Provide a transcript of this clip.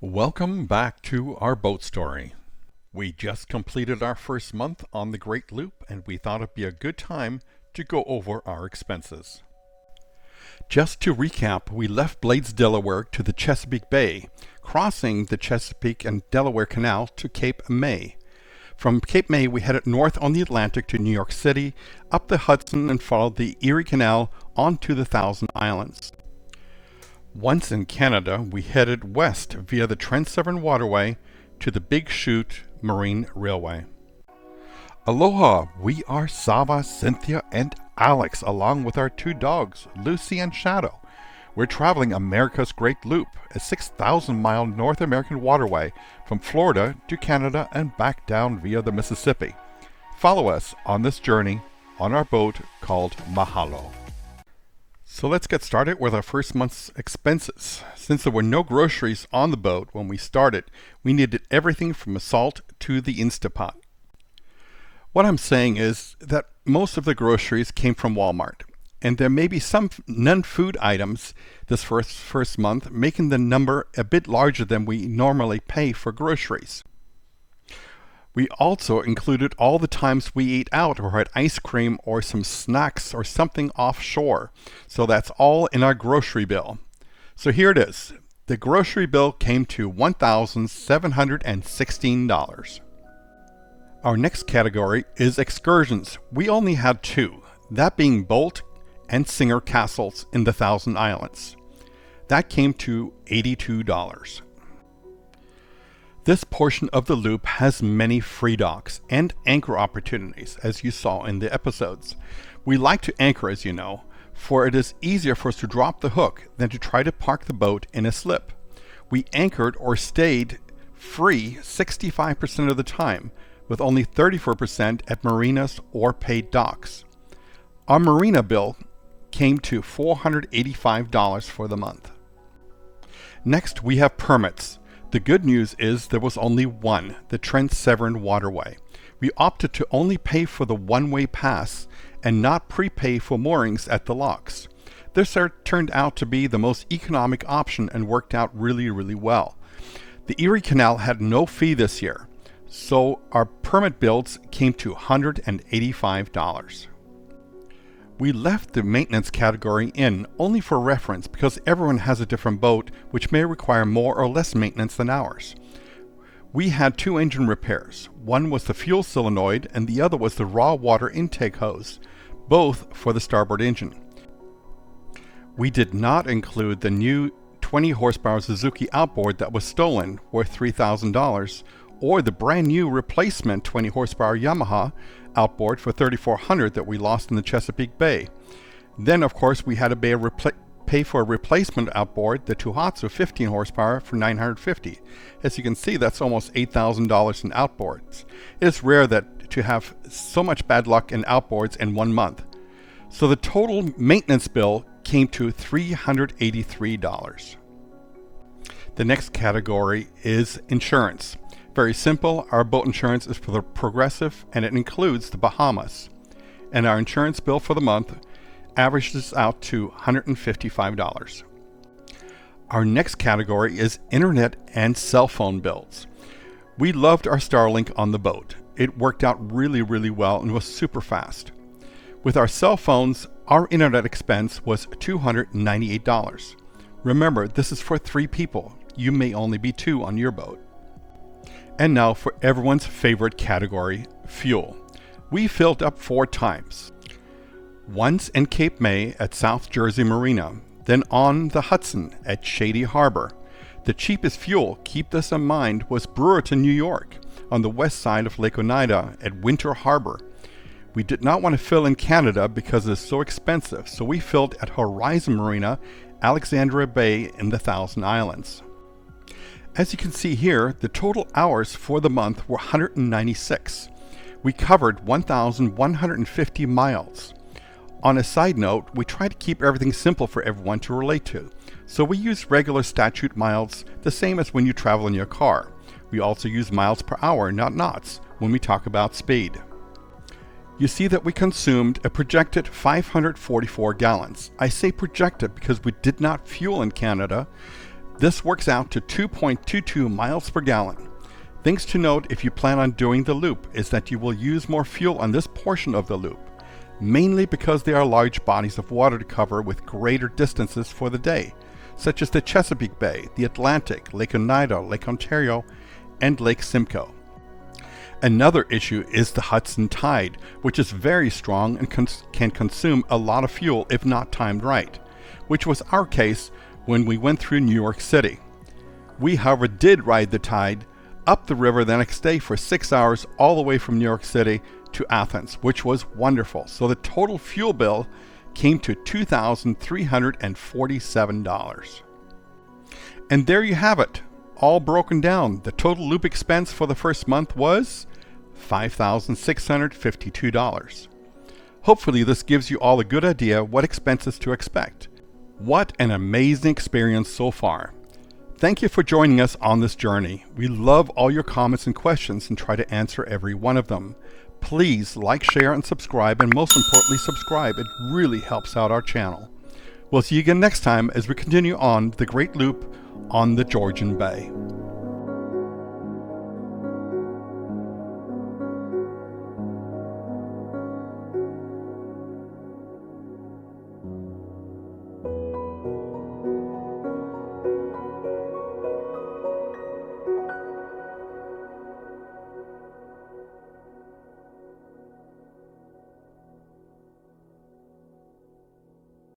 Welcome back to our boat story. We just completed our first month on the Great Loop and we thought it'd be a good time to go over our expenses. Just to recap, we left Blades, Delaware to the Chesapeake Bay, crossing the Chesapeake and Delaware Canal to Cape May. From Cape May, we headed north on the Atlantic to New York City, up the Hudson, and followed the Erie Canal onto the Thousand Islands. Once in Canada, we headed west via the Trent Severn Waterway to the Big Chute Marine Railway. Aloha! We are Sava, Cynthia, and Alex, along with our two dogs, Lucy and Shadow. We're traveling America's Great Loop, a 6,000-mile North American waterway from Florida to Canada and back down via the Mississippi. Follow us on this journey on our boat called Mahalo. So let's get started with our first month's expenses. Since there were no groceries on the boat when we started, we needed everything from salt to the Instapot. What I'm saying is that most of the groceries came from Walmart, and there may be some non-food items this first month, making the number a bit larger than we normally pay for groceries. We also included all the times we ate out or had ice cream or some snacks or something offshore. So that's all in our grocery bill. So here it is. The grocery bill came to $1,716. Our next category is excursions. We only had two, that being Bolt and Singer Castles in the Thousand Islands. That came to $82. This portion of the loop has many free docks and anchor opportunities, as you saw in the episodes. We like to anchor, as you know, for it is easier for us to drop the hook than to try to park the boat in a slip. We anchored or stayed free 65% of the time, with only 34% at marinas or paid docks. Our marina bill came to $485 for the month. Next, we have permits. The good news is there was only one, the Trent Severn Waterway. We opted to only pay for the one-way pass and not prepay for moorings at the locks. This turned out to be the most economic option and worked out really, really well. The Erie Canal had no fee this year, so our permit bills came to $185. We left the maintenance category in only for reference because everyone has a different boat which may require more or less maintenance than ours. We had two engine repairs. One was the fuel solenoid and the other was the raw water intake hose, both for the starboard engine. We did not include the new 20 horsepower Suzuki outboard that was stolen, worth $3,000, or the brand new replacement 20 horsepower Yamaha outboard for $3,400 that we lost in the Chesapeake Bay. Then, of course, we had to pay for a replacement outboard, the Tohatsu 15 horsepower, for $950. As you can see, that's almost $8,000 in outboards. It's rare to have so much bad luck in outboards in 1 month. So the total maintenance bill came to $383. The next category is insurance. Very simple, our boat insurance is for the Progressive and it includes the Bahamas. And our insurance bill for the month averages out to $155. Our next category is internet and cell phone bills. We loved our Starlink on the boat. It worked out really, really well and was super fast. With our cell phones, our internet expense was $298. Remember, this is for 3 people. You may only be 2 on your boat. And now for everyone's favorite category, fuel. We filled up 4 times. Once in Cape May at South Jersey Marina, then on the Hudson at Shady Harbor. The cheapest fuel, keep this in mind, was Brewerton, New York, on the west side of Lake Oneida at Winter Harbor. We did not want to fill in Canada because it is so expensive, so we filled at Horizon Marina, Alexandria Bay in the Thousand Islands. As you can see here, the total hours for the month were 196. We covered 1,150 miles. On a side note, we try to keep everything simple for everyone to relate to. So we use regular statute miles, the same as when you travel in your car. We also use miles per hour, not knots, when we talk about speed. You see that we consumed a projected 544 gallons. I say projected because we did not fuel in Canada, This works out to 2.22 miles per gallon. Things to note if you plan on doing the loop is that you will use more fuel on this portion of the loop, mainly because there are large bodies of water to cover with greater distances for the day, such as the Chesapeake Bay, the Atlantic, Lake Oneida, Lake Ontario, and Lake Simcoe. Another issue is the Hudson Tide, which is very strong and can consume a lot of fuel if not timed right, which was our case when we went through New York City. We, however, did ride the Tide up the river the next day for 6 hours all the way from New York City to Athens, which was wonderful. So the total fuel bill came to $2,347. And there you have it, all broken down. The total loop expense for the first month was $5,652. Hopefully this gives you all a good idea what expenses to expect. What an amazing experience so far. Thank you for joining us on this journey. We love all your comments and questions and try to answer every one of them. Please like, share, and subscribe, and most importantly, subscribe. It really helps out our channel. We'll see you again next time as we continue on the Great Loop on the Georgian Bay.